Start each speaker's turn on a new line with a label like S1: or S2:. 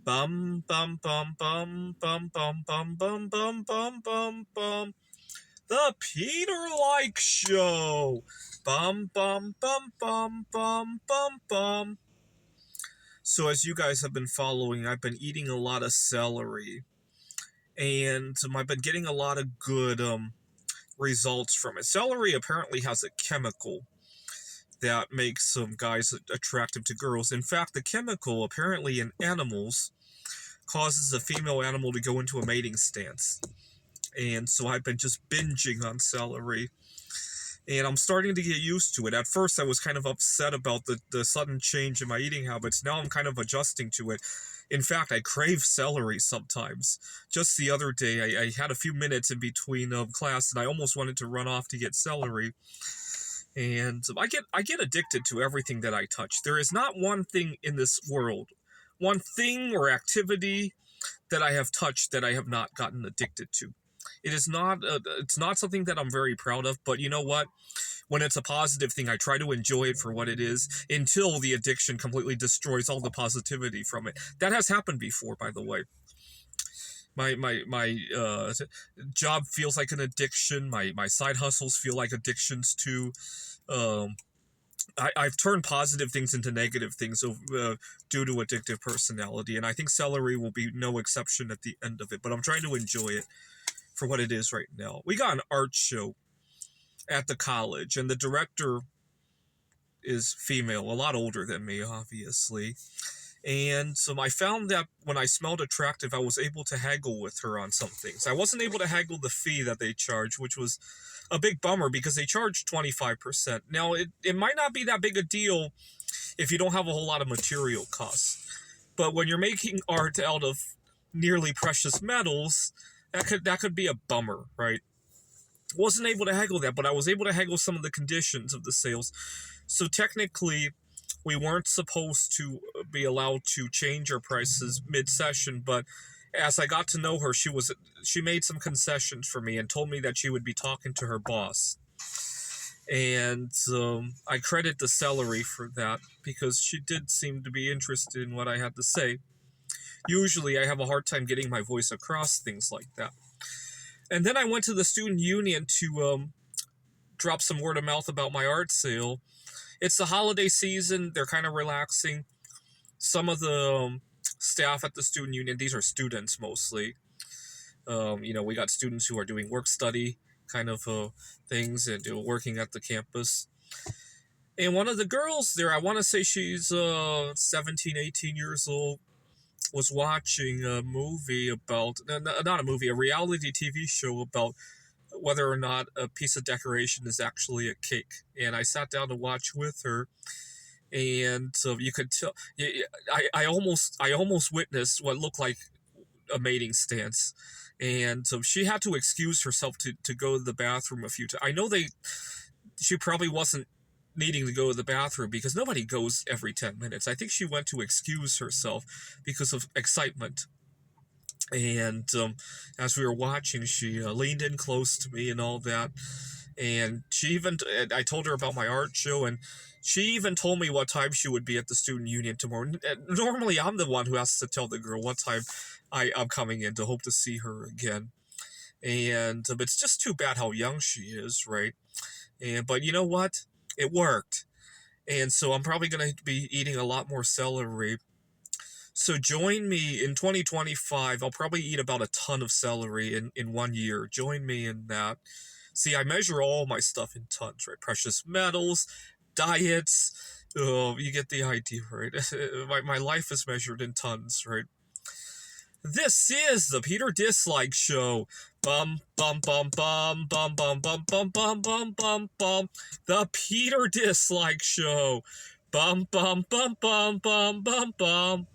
S1: Bum bum bum bum bum bum bum bum bum bum bum bum. The Peter Like Show. Bum bum bum bum bum bum bum. So as you guys have been following, I've been eating a lot of celery, and I've been getting a lot of good results from it. Celery apparently has a chemical that makes some guys attractive to girls. In fact, the chemical apparently in animals causes a female animal to go into a mating stance. And so I've been just binging on celery, and I'm starting to get used to it. At first, I was kind of upset about the sudden change in my eating habits. Now I'm kind of adjusting to it. In fact, I crave celery sometimes. Just the other day, I had a few minutes in between class, and I almost wanted to run off to get celery. And I get addicted to everything that I touch. There is not one thing in this world, one thing or activity that I have touched that I have not gotten addicted to. It is not it's not something that I'm very proud of, but you know what? When it's a positive thing, I try to enjoy it for what it is until the addiction completely destroys all the positivity from it. That has happened before, by the way. My job feels like an addiction. My side hustles feel like addictions too. I've turned positive things into negative things due to addictive personality, and I think celery will be no exception at the end of it. But I'm trying to enjoy it for what it is right now. We got an art show at the college, and the director is female, a lot older than me, obviously. And so I found that when I smelled attractive, I was able to haggle with her on some things. I wasn't able to haggle the fee that they charge, which was a big bummer because they charge 25%. Now, it might not be that big a deal if you don't have a whole lot of material costs. But when you're making art out of nearly precious metals, that could be a bummer, right? Wasn't able to haggle that, but I was able to haggle some of the conditions of the sales. So technically, we weren't supposed to be allowed to change our prices mid-session, but as I got to know her, she made some concessions for me and told me that she would be talking to her boss. And I credit the celery for that because she did seem to be interested in what I had to say. Usually I have a hard time getting my voice across, things like that. And then I went to the student union to drop some word of mouth about my art sale. It's the holiday season. They're kind of relaxing. Some of the staff at the student union, these are students mostly. We got students who are doing work study kind of things and working at the campus. And one of the girls there, I want to say she's 17, 18 years old, was watching a movie about, not a movie, a reality TV show about whether or not a piece of decoration is actually a cake. And I sat down to watch with her, and you could tell, I almost witnessed what looked like a mating stance. And so she had to excuse herself to go to the bathroom a few times. I know she probably wasn't needing to go to the bathroom because nobody goes every 10 minutes. I think she went to excuse herself because of excitement. And as we were watching, she leaned in close to me and all that. And I told her about my art show, and she even told me what time she would be at the student union tomorrow. Normally, I'm the one who has to tell the girl what time I'm coming in to hope to see her again. And it's just too bad how young she is, right? But you know what? It worked. And so I'm probably going to be eating a lot more celery. So join me in 2025. I'll probably eat about a ton of celery in 1 year. Join me in that. See, I measure all my stuff in tons, right? Precious metals, diets. You get the idea, right? My life is measured in tons, right? This is the Peter Dislike Show. Bum bum bum bum bum bum bum bum bum bum bum bum. The Peter Dislike Show. Bum bum bum bum bum bum bum.